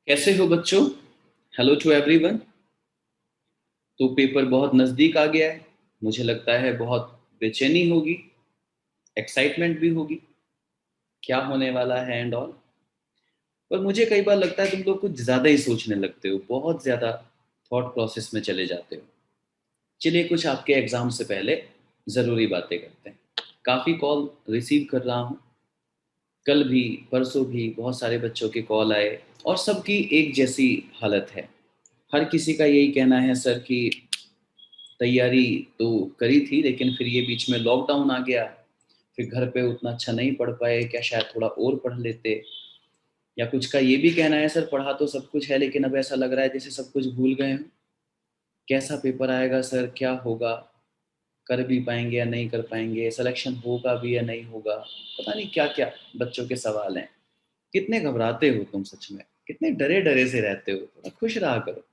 कैसे हो बच्चों? Hello to everyone. तो पेपर बहुत नज़दीक आ गया है। मुझे लगता है बहुत बेचैनी होगी, एक्साइटमेंट भी होगी, क्या होने वाला है एंड ऑल। पर मुझे कई बार लगता है तुम लोग कुछ ज़्यादा ही सोचने लगते हो, बहुत ज़्यादा थॉट प्रोसेस में चले जाते हो। चलिए कुछ आपके एग्ज़ाम से पहले ज़रूरी बातें करते हैं। काफ़ी कॉल रिसीव कर रहा हूँ, कल भी परसों भी बहुत सारे बच्चों के कॉल आए और सबकी एक जैसी हालत है। हर किसी का यही कहना है सर कि तैयारी तो करी थी लेकिन फिर ये बीच में लॉकडाउन आ गया, फिर घर पे उतना अच्छा नहीं पढ़ पाए, क्या शायद थोड़ा और पढ़ लेते। या कुछ का ये भी कहना है सर पढ़ा तो सब कुछ है लेकिन अब ऐसा लग रहा है जैसे सब कुछ भूल गए हैं। कैसा पेपर आएगा सर, क्या होगा, कर भी पाएंगे या नहीं कर पाएंगे, सिलेक्शन होगा भी या नहीं होगा, पता नहीं क्या क्या बच्चों के सवाल हैं। कितने घबराते हो तुम, सच में कितने डरे डरे से रहते हो, थोड़ा खुश रहा करो।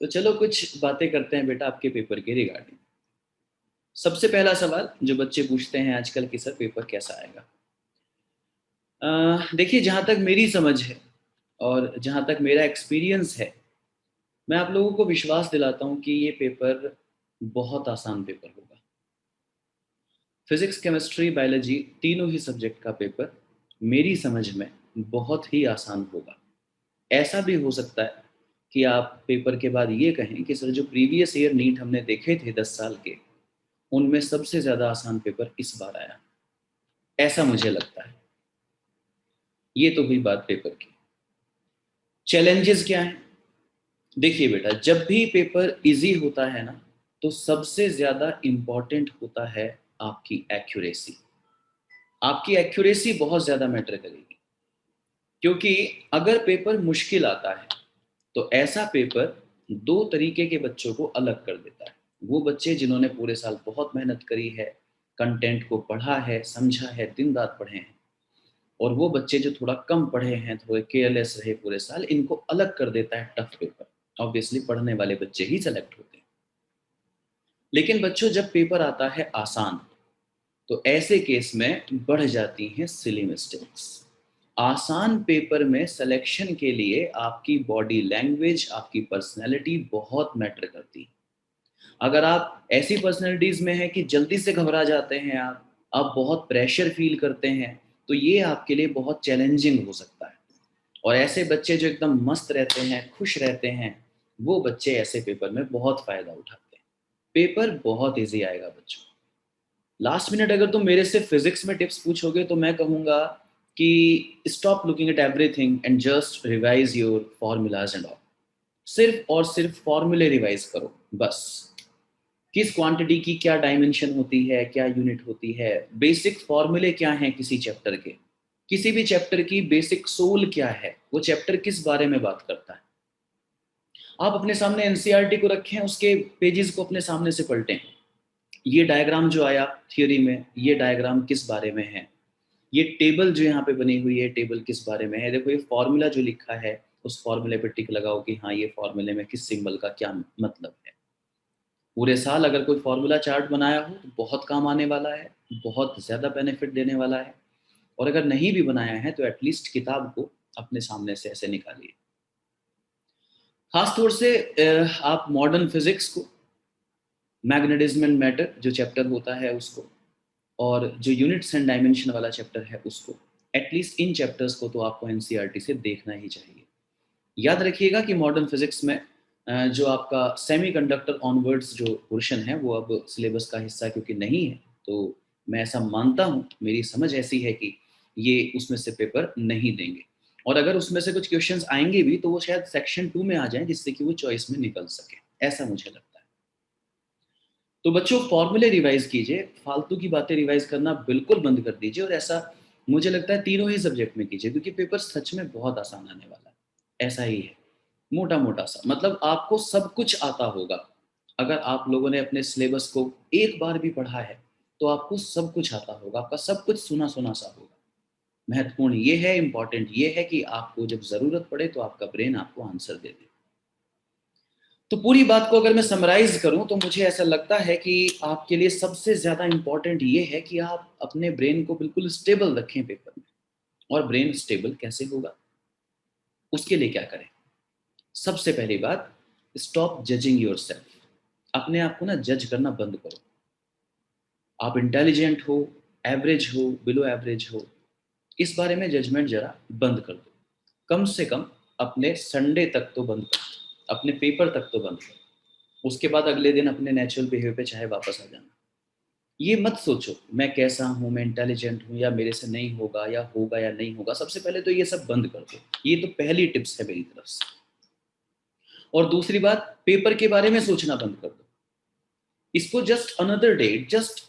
तो चलो कुछ बातें करते हैं बेटा आपके पेपर के रिगार्डिंग। सबसे पहला सवाल जो बच्चे पूछते हैं आजकल कि सर पेपर कैसा आएगा। देखिए जहाँ तक मेरी समझ है और जहाँ तक मेरा एक्सपीरियंस है, मैं आप लोगों को विश्वास दिलाता हूँ कि ये पेपर बहुत आसान पेपर होगा। फिजिक्स, केमिस्ट्री, बायोलॉजी तीनों ही सब्जेक्ट का पेपर मेरी समझ में बहुत ही आसान होगा। ऐसा भी हो सकता है कि आप पेपर के बाद ये कहें कि सर जो प्रीवियस ईयर नीट हमने देखे थे 10 साल के, उनमें सबसे ज़्यादा आसान पेपर इस बार आया। ऐसा मुझे लगता है। ये तो हुई बात पेपर की। चैलेंजेस क्या हैं? देखिए बेटा, जब भी पेपर इजी होता है ना, तो सबसे ज्यादा इंपॉर्टेंट होता है आपकी एक्यूरेसी। आपकी एक्यूरेसी बहुत ज्यादा मैटर करेगी, क्योंकि अगर पेपर मुश्किल आता है तो ऐसा पेपर दो तरीके के बच्चों को अलग कर देता है। वो बच्चे जिन्होंने पूरे साल बहुत मेहनत करी है, कंटेंट को पढ़ा है, समझा है, दिन रात पढ़े हैं, और वो बच्चे जो थोड़ा कम पढ़े हैं, थोड़े केयरलेस रहे पूरे साल, इनको अलग कर देता है टफ पेपर। ऑब्वियसली पढ़ने वाले बच्चे ही सेलेक्ट होते हैं। लेकिन बच्चों जब पेपर आता है आसान, तो ऐसे केस में बढ़ जाती हैं सिली मिस्टेक्स। आसान पेपर में सिलेक्शन के लिए आपकी बॉडी लैंग्वेज, आपकी पर्सनैलिटी बहुत मैटर करती है। अगर आप ऐसी पर्सनैलिटीज में हैं कि जल्दी से घबरा जाते हैं, आप बहुत प्रेशर फील करते हैं, तो ये आपके लिए बहुत चैलेंजिंग हो सकता है। और ऐसे बच्चे जो एकदम मस्त रहते हैं, खुश रहते हैं, वो बच्चे ऐसे पेपर में बहुत फायदा उठाते हैं। पेपर बहुत इजी आएगा बच्चों। लास्ट मिनट अगर तुम मेरे से फिजिक्स में टिप्स पूछोगे तो मैं कहूंगा कि stop looking at everything and just revise your formulas and all. सिर्फ और सिर्फ फॉर्मूले रिवाइज करो बस। किस क्वांटिटी की क्या डायमेंशन होती है, क्या यूनिट होती है, बेसिक फॉर्मूले क्या हैं किसी चैप्टर के, किसी भी चैप्टर की बेसिक सोल क्या है, वो चैप्टर किस बारे में बात करता है। आप अपने सामने एनसीईआरटी को रखें, उसके पेजेस को अपने सामने से पलटें। ये डायग्राम जो आया थियोरी में, ये डायग्राम किस बारे में है, ये टेबल जो यहाँ पे बनी हुई है, टेबल किस बारे में है, देखो ये फॉर्मूला जो लिखा है, उस फॉर्मूले पे टिक लगाओ कि हाँ ये फॉर्मूले में किस सिंबल का क्या मतलब है। पूरे साल अगर कोई फॉर्मूला चार्ट बनाया हो तो बहुत काम आने वाला है, बहुत ज़्यादा बेनिफिट देने वाला है। और अगर नहीं भी बनाया है तो एटलीस्ट किताब को अपने सामने से ऐसे निकालिए। खास तौर से आप मॉडर्न फिजिक्स को, मैग्नेटिज्म एंड मैटर जो चैप्टर होता है उसको, और जो यूनिट्स एंड डायमेंशन वाला चैप्टर है उसको, एटलीस्ट इन चैप्टर्स को तो आपको एनसीईआरटी से देखना ही चाहिए। याद रखिएगा कि मॉडर्न फिजिक्स में जो आपका सेमीकंडक्टर ऑनवर्ड्स जो पोर्शन है वो अब सिलेबस का हिस्सा क्योंकि नहीं है, तो मैं ऐसा मानता हूँ, मेरी समझ ऐसी है कि ये उसमें से पेपर नहीं देंगे। और अगर उसमें से कुछ क्वेश्चंस आएंगे भी तो वो शायद सेक्शन 2 में आ जाएं, जिससे कि वो चॉइस में निकल सके, ऐसा मुझे लगता है। तो बच्चों फॉर्मूले रिवाइज कीजिए, फालतू की बातें रिवाइज करना बिल्कुल बंद कर दीजिए, और ऐसा मुझे लगता है तीनों ही सब्जेक्ट में कीजिए, क्योंकि पेपर सच में बहुत आसान आने वाला है। ऐसा ही है, मोटा मोटा सा मतलब आपको सब कुछ आता होगा। अगर आप लोगों ने अपने सिलेबस को एक बार भी पढ़ा है तो आपको सब कुछ आता होगा, आपका सब कुछ सुना सुना सा होगा। महत्वपूर्ण ये है, इंपॉर्टेंट ये है कि आपको जब जरूरत पड़े तो आपका ब्रेन आपको आंसर दे दे। तो पूरी बात को अगर मैं समराइज करूं तो मुझे ऐसा लगता है कि आपके लिए सबसे ज्यादा इंपॉर्टेंट ये है कि आप अपने ब्रेन को बिल्कुल स्टेबल रखें पेपर में। और ब्रेन स्टेबल कैसे होगा? उसके लिए क्या करें? सबसे पहली बात, स्टॉप जजिंग योरसेल्फ। अपने आप को ना जज करना बंद करो। आप इंटेलिजेंट हो, एवरेज हो, बिलो एवरेज हो, इस बारे में जजमेंट जरा बंद कर दो। कम से कम अपने संडे तक तो बंद करो, अपने पेपर तक तो बंद करो। उसके बाद अगले दिन अपने नेचुरल बिहेवियर पे चाहे वापस आ जाना। ये मत सोचो मैं कैसा हूँ, मैं इंटेलिजेंट हूँ, या मेरे से नहीं होगा या नहीं होगा। सबसे पहले तो ये सब बंद कर दो। ये तो पहली टिप्स है मेरी तरफ से। और दूसरी बात, पेपर के बारे में सोचना बंद कर दो। इसको just another day, just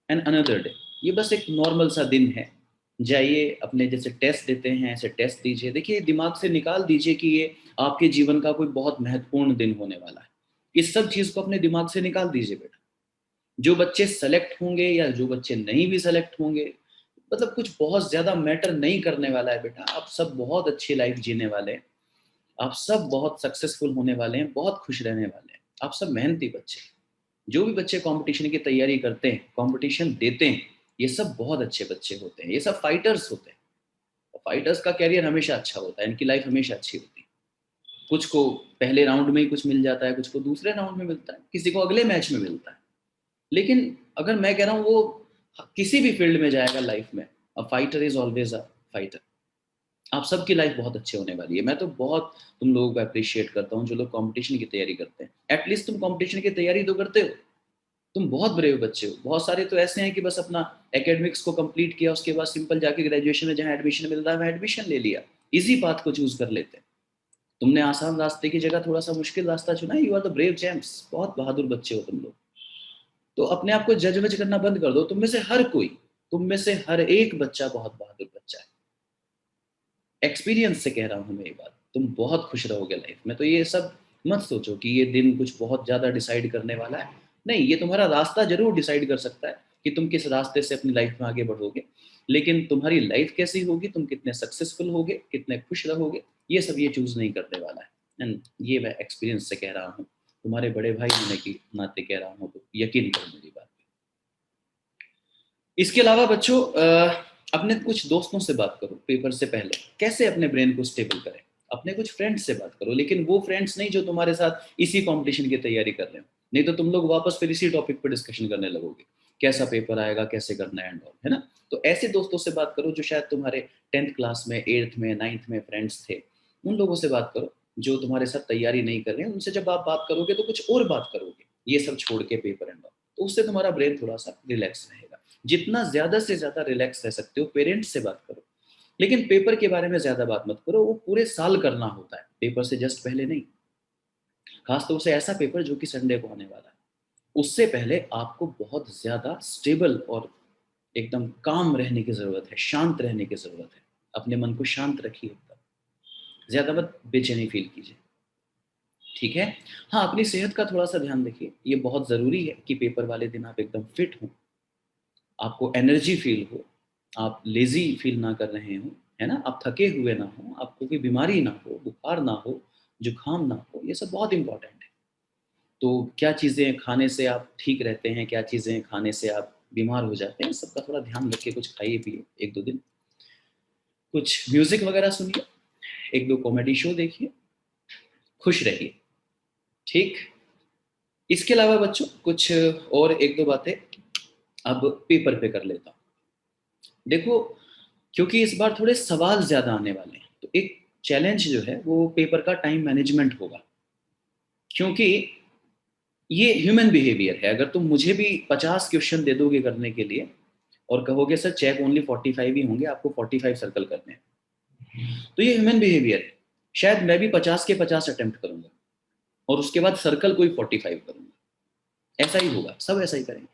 an another day, ये बस एक नॉर्मल सा दिन है। जाइए अपने जैसे टेस्ट देते हैं ऐसे टेस्ट दीजिए। देखिए दिमाग से निकाल दीजिए कि ये आपके जीवन का कोई बहुत महत्वपूर्ण दिन होने वाला है। इस सब चीज को अपने दिमाग से निकाल दीजिए बेटा। जो बच्चे सेलेक्ट होंगे या जो बच्चे नहीं भी सेलेक्ट होंगे, मतलब कुछ बहुत ज्यादा मैटर नहीं करने वाला है बेटा। आप सब बहुत अच्छी लाइफ जीने वाले हैं, आप सब बहुत सक्सेसफुल होने वाले हैं, बहुत खुश रहने वाले हैं। आप सब मेहनती बच्चे हैं। जो भी बच्चे कंपटीशन की तैयारी करते हैं, कंपटीशन देते हैं, ये सब बहुत अच्छे बच्चे होते हैं। ये सब फाइटर्स होते हैं। फाइटर्स का कैरियर हमेशा अच्छा होता है, इनकी लाइफ हमेशा अच्छी होती है। कुछ को पहले राउंड में ही कुछ मिल जाता है, कुछ को दूसरे राउंड में मिलता है, किसी को अगले मैच में मिलता है। लेकिन अगर मैं कह रहा हूँ वो किसी भी फील्ड में जाएगा लाइफ में, a fighter is always a fighter. आप सबकी लाइफ बहुत अच्छी होने वाली है। मैं तो बहुत तुम लोगों को अप्रिशिएट करता हूँ जो लोग कंपटीशन की तैयारी करते हैं। एटलीस्ट तुम कंपटीशन की तैयारी तो करते हो। तुम बहुत ब्रेव बच्चे हो। बहुत सारे तो ऐसे हैं कि बस अपना एकेडमिक्स को कंप्लीट किया, उसके बाद सिंपल जाके ग्रेजुएशन में जहाँ एडमिशन मिल रहा है वहाँ एडमिशन ले लिया, इजी पाथ को चूज कर लेते हैं। तुमने आसान रास्ते की जगह थोड़ा सा मुश्किल रास्ता चुना। You are the brave gems, बहुत बहादुर बच्चे हो तुम लोग। तो अपने आप को जज वज करना बंद कर दो। तुम में से हर कोई, तुम में से हर एक बच्चा बहुत बहादुर बच्चा है। एक्सपीरियंस से कह रहा हूँ मैं ये बात। तुम बहुत खुश रहोगे लाइफ में। तो ये सब मत सोचो कि ये दिन कुछ बहुत ज्यादा डिसाइड करने वाला है। नहीं, ये तुम्हारा रास्ता जरूर डिसाइड कर सकता है कि तुम किस रास्ते से अपनी लाइफ में आगे बढ़ोगे। लेकिन तुम्हारी लाइफ कैसी होगी, तुम कितने सक्सेसफुल होगे, कितने खुश रहोगे, ये सब ये चूज नहीं करने वाला है। एंड ये मैं एक्सपीरियंस से कह रहा हूँ, तुम्हारे बड़े भाई होने की नाते कह रहा हूँ, तो यकीन करो मेरी बात पे। इसके अलावा बच्चों, अपने कुछ दोस्तों से बात करो पेपर से पहले, कैसे अपने ब्रेन को स्टेबल करें। अपने कुछ फ्रेंड्स से बात करो, लेकिन वो फ्रेंड्स नहीं जो तुम्हारे साथ इसी कंपटीशन की तैयारी कर रहे हो। नहीं तो तुम लोग वापस फिर इसी टॉपिक पर डिस्कशन करने लगोगे, कैसा पेपर आएगा, कैसे करना है एंड ऑल, है ना। तो ऐसे दोस्तों से बात करो जो शायद तुम्हारे 10th क्लास में, 8th में, 9th में फ्रेंड्स थे। उन लोगों से बात करो जो तुम्हारे साथ तैयारी नहीं कर रहे हैं। उनसे जब आप बात करोगे तो कुछ और बात करोगे, ये सब छोड़ के पेपर एंड ऑल, तो उससे तुम्हारा ब्रेन थोड़ा सा रिलैक्स रहेगा। जितना ज्यादा से ज्यादा रिलैक्स रह सकते हो, पेरेंट्स से बात करो। लेकिन पेपर के बारे में ज्यादा बात मत करो, वो पूरे साल करना होता है, पेपर से जस्ट पहले नहीं। खासतौर से ऐसा पेपर जो कि संडे को आने वाला है, उससे पहले आपको बहुत ज्यादा स्टेबल और एकदम काम रहने की जरूरत है, शांत रहने की जरूरत है। अपने मन को शांत रखिए एकदम, ज्यादा मत बेचैनी फील कीजिए, ठीक है। हाँ, अपनी सेहत का थोड़ा सा ध्यान रखिए। ये बहुत जरूरी है कि पेपर वाले दिन आप एकदम फिट हो, आपको एनर्जी फील हो, आप लेजी फील ना कर रहे हो, है ना, आप थके हुए ना हो, आपको कोई बीमारी ना हो, बुखार ना हो, जुकाम ना हो। ये सब बहुत इंपॉर्टेंट है। तो क्या चीज़ें खाने से आप ठीक रहते हैं, क्या चीज़ें खाने से आप बीमार हो जाते हैं, सबका थोड़ा ध्यान रखिए। कुछ खाइए पिए एक दो दिन, कुछ म्यूजिक वगैरह सुनिए, एक दो कॉमेडी शो देखिए, खुश रहिए, ठीक। इसके अलावा बच्चों कुछ और एक दो बातें अब पेपर पे कर लेता हूँ। देखो, क्योंकि इस बार थोड़े सवाल ज्यादा आने वाले हैं, तो एक चैलेंज जो है वो पेपर का टाइम मैनेजमेंट होगा। क्योंकि ये ह्यूमन बिहेवियर है। अगर तुम मुझे भी 50 क्वेश्चन दे दोगे करने के लिए और कहोगे सर चेक ओनली 45 ही होंगे, आपको 45 सर्कल करने हैं, तो ये ह्यूमन बिहेवियर है। शायद मैं भी 50 के 50 अटेम्प्ट करूंगा और उसके बाद सर्कल कोई 45 करूंगा। ऐसा ही होगा, सब ऐसा ही करेंगे।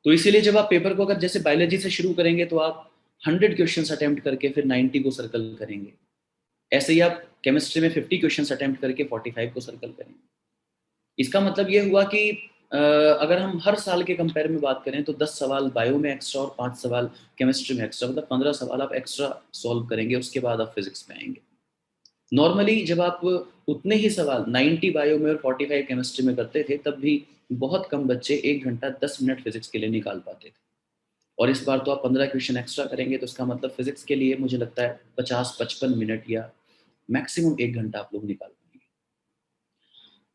तो इसीलिए जब आप पेपर को अगर जैसे बायोलॉजी से शुरू करेंगे तो आप 100 क्वेश्चन अटेम्प्ट करके फिर 90 को सर्कल करेंगे। ऐसे ही आप केमिस्ट्री में 50 क्वेश्चन अटेम्प्ट करके 45 को सर्कल करेंगे। इसका मतलब ये हुआ कि अगर हम हर साल के कंपेयर में बात करें तो 10 सवाल बायो में एक्स्ट्रा और 5 सवाल केमिस्ट्री में एक्स्ट्रा, मतलब 15 सवाल आप एक्स्ट्रा सॉल्व करेंगे, उसके बाद आप फिजिक्स में आएंगे। नॉर्मली जब आप उतने ही सवाल 90 बायो में और 45 केमिस्ट्री में करते थे, तब भी बहुत कम बच्चे 1 घंटा 10 मिनट फिजिक्स के लिए निकाल पाते थे। और इस बार तो आप 15 क्वेश्चन एक्स्ट्रा करेंगे, तो इसका मतलब फिजिक्स के लिए मुझे लगता है 50-55 मिनट या मैक्सिमम 1 घंटा आप लोग निकाल पाएंगे।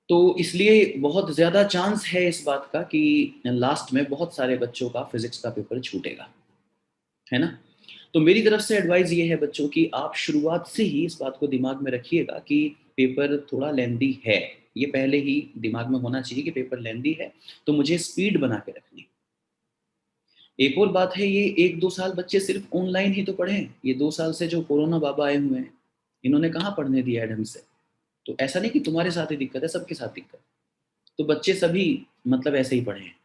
तो इसलिए बहुत ज़्यादा चांस है इस बात का कि लास्ट में बहुत सारे बच्चों का फिजिक्स का पेपर छूटेगा, है ना? तो मेरी तरफ से एडवाइस ये है बच्चों की, आप शुरुआत से ही इस बात को दिमाग में रखिएगा कि पेपर थोड़ा लेंदी है। ये पहले ही दिमाग में होना चाहिए कि पेपर लेंदी है, तो मुझे स्पीड बना के रखनी। एक और बात है, ये 1-2 साल बच्चे सिर्फ ऑनलाइन ही तो पढ़े हैं। ये 2 साल से जो कोरोना बाबा आए हुए हैं, इन्होंने कहाँ पढ़ने दिया है ढंग से। तो ऐसा नहीं कि तुम्हारे साथ ही दिक्कत है, सबके साथ दिक्कत है। तो बच्चे सभी मतलब ऐसे ही पढ़े हैं।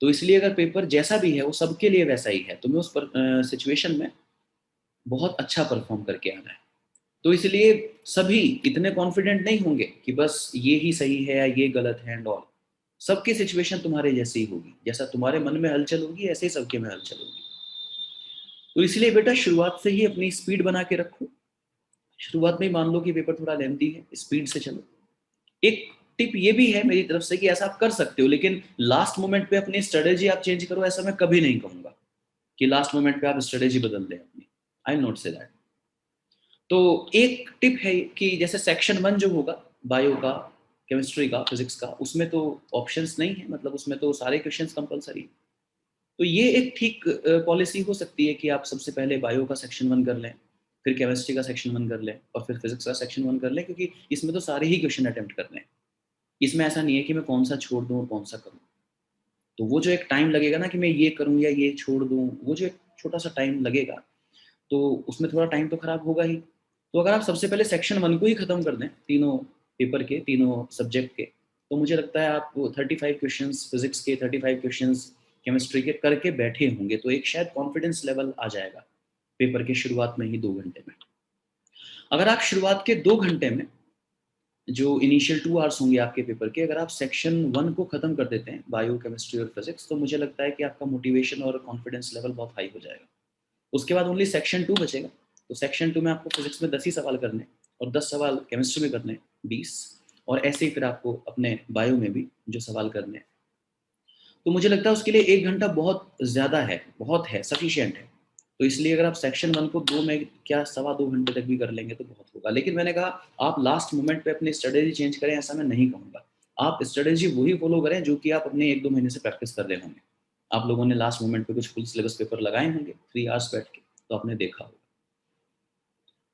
तो इसलिए अगर पेपर जैसा भी है वो सबके लिए वैसा ही है, तुम्हें उस पर सिचुएशन में बहुत अच्छा परफॉर्म करके आना है। तो इसलिए सभी इतने कॉन्फिडेंट नहीं होंगे कि बस ये ही सही है या ये गलत है एंड ऑल। सबकी सिचुएशन तुम्हारे जैसी ही होगी, जैसा तुम्हारे मन में हलचल होगी ऐसे ही सबके में हलचल होगी। तो इसलिए बेटा शुरुआत से ही अपनी स्पीड बना के रखो। शुरुआत में ही मान लो कि पेपर थोड़ा लेंथी है, स्पीड से चलो। एक टिप ये भी है मेरी तरफ से कि ऐसा आप कर सकते हो, लेकिन लास्ट मोमेंट पे अपनी स्ट्रेटेजी आप चेंज करो, ऐसा मैं कभी नहीं कहूंगा कि लास्ट मोमेंट पे आप स्ट्रेटेजी बदल दें अपनी। आई नॉट से दैट। तो एक टिप है कि जैसे सेक्शन 1 जो होगा बायो का, केमिस्ट्री का, फिजिक्स का, उसमें तो ऑप्शंस नहीं है, मतलब उसमें तो सारे क्वेश्चंस कंपलसरी। तो ये एक ठीक पॉलिसी हो सकती है कि आप सबसे पहले बायो का सेक्शन 1 कर लें, फिर केमिस्ट्री का सेक्शन 1 कर लें और फिर फिजिक्स का सेक्शन 1 कर लें, क्योंकि इसमें तो सारे ही क्वेश्चन अटेम्प्ट करने हैं। इसमें ऐसा नहीं है कि मैं कौन सा छोड़ दूँ और कौन सा करूँ। तो वो जो एक टाइम लगेगा ना कि मैं ये करूँ या ये छोड़ दूँ, वो जो एक छोटा सा टाइम लगेगा, तो उसमें थोड़ा टाइम तो खराब होगा ही। तो अगर आप सबसे पहले सेक्शन 1 को ही खत्म कर दें, तीनों पेपर के, तीनों सब्जेक्ट के, तो मुझे लगता है आप 35 क्वेश्चंस फिजिक्स के, 35 क्वेश्चंस केमिस्ट्री के करके बैठे होंगे, तो एक शायद कॉन्फिडेंस लेवल आ जाएगा पेपर के शुरुआत में ही 2 घंटे में। अगर आप शुरुआत के 2 घंटे में, जो इनिशियल 2 आवर्स होंगे आपके पेपर के, अगर आप सेक्शन 1 को खत्म कर देते हैं, बायो, केमिस्ट्री और फिजिक्स, तो मुझे लगता है कि आपका मोटिवेशन और कॉन्फिडेंस लेवल बहुत हाई हो जाएगा। उसके बाद ओनली सेक्शन 2 बचेगा। तो सेक्शन 2 में आपको फिजिक्स में 10 ही सवाल करने और 10 सवाल केमिस्ट्री में करने, 20, और ऐसे ही फिर आपको अपने बायो में भी जो सवाल करने हैं। तो मुझे लगता है उसके लिए 1 घंटा बहुत ज़्यादा है, बहुत है, सफिशियंट है। तो इसलिए अगर आप सेक्शन 1 को 2 में क्या 2.25 घंटे तक भी कर लेंगे तो बहुत होगा। लेकिन मैंने कहा आप लास्ट मोमेंट पे अपनी स्ट्रेटेजी चेंज करें, ऐसा मैं नहीं कहूँगा। आप स्ट्रेटेजी वही फॉलो करें जो कि आप अपने 1-2 महीने से प्रैक्टिस कर रहे होंगे। आप लोगों ने लास्ट मोमेंट पे कुछ फुल सिलेबस पेपर लगाए होंगे 3 आवर्स बैठ के, तो आपने देखा होगा।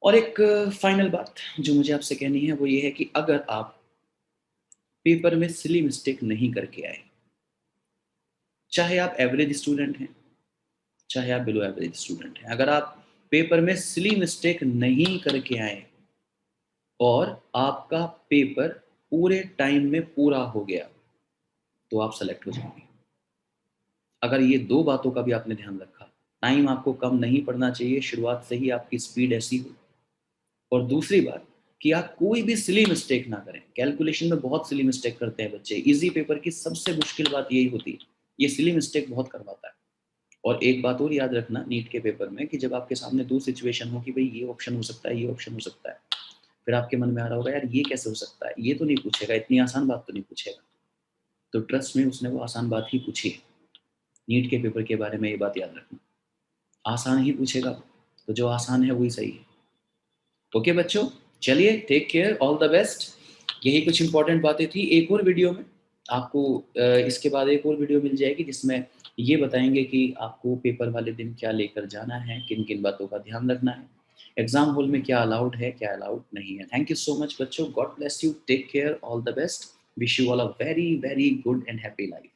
और एक फाइनल बात जो मुझे आपसे कहनी है वो ये है कि अगर आप पेपर में सिली मिस्टेक नहीं करके आए, चाहे आप एवरेज स्टूडेंट हैं, चाहे आप बिलो एवरेज स्टूडेंट हैं, अगर आप पेपर में सिली मिस्टेक नहीं करके आए और आपका पेपर पूरे टाइम में पूरा हो गया, तो आप सेलेक्ट हो जाएंगे। अगर ये 2 बातों का भी आपने ध्यान रखा, टाइम आपको कम नहीं पड़ना चाहिए, शुरुआत से ही आपकी स्पीड ऐसी हो, और दूसरी बात कि आप कोई भी सिली मिस्टेक ना करें। कैलकुलेशन में बहुत सिली मिस्टेक करते हैं बच्चे। इजी पेपर की सबसे मुश्किल बात यही होती है, ये सिली मिस्टेक बहुत करवाता है। और एक बात और याद रखना नीट के पेपर में कि जब आपके सामने 2 सिचुएशन हो कि भाई ये ऑप्शन हो सकता है, ये ऑप्शन हो सकता है, फिर आपके मन में आ रहा होगा यार ये कैसे हो सकता है, ये तो नहीं पूछेगा, इतनी आसान बात तो नहीं पूछेगा। तो ट्रस्ट में उसने वो आसान बात ही पूछी है। नीट के पेपर के बारे में ये बात याद रखना, आसान ही पूछेगा, तो जो आसान है वही सही है। ओके बच्चों, चलिए, take care, all the best. यही कुछ इंपॉर्टेंट बातें थी। एक और वीडियो में आपको इसके बाद एक और वीडियो मिल जाएगी जिसमें ये बताएंगे कि आपको पेपर वाले दिन क्या लेकर जाना है, किन किन बातों का ध्यान रखना है, एग्जाम हॉल में क्या अलाउड है, क्या अलाउड नहीं है। थैंक यू सो मच बच्चों, God bless you, take care, all the best, wish you all a very very good and happy life.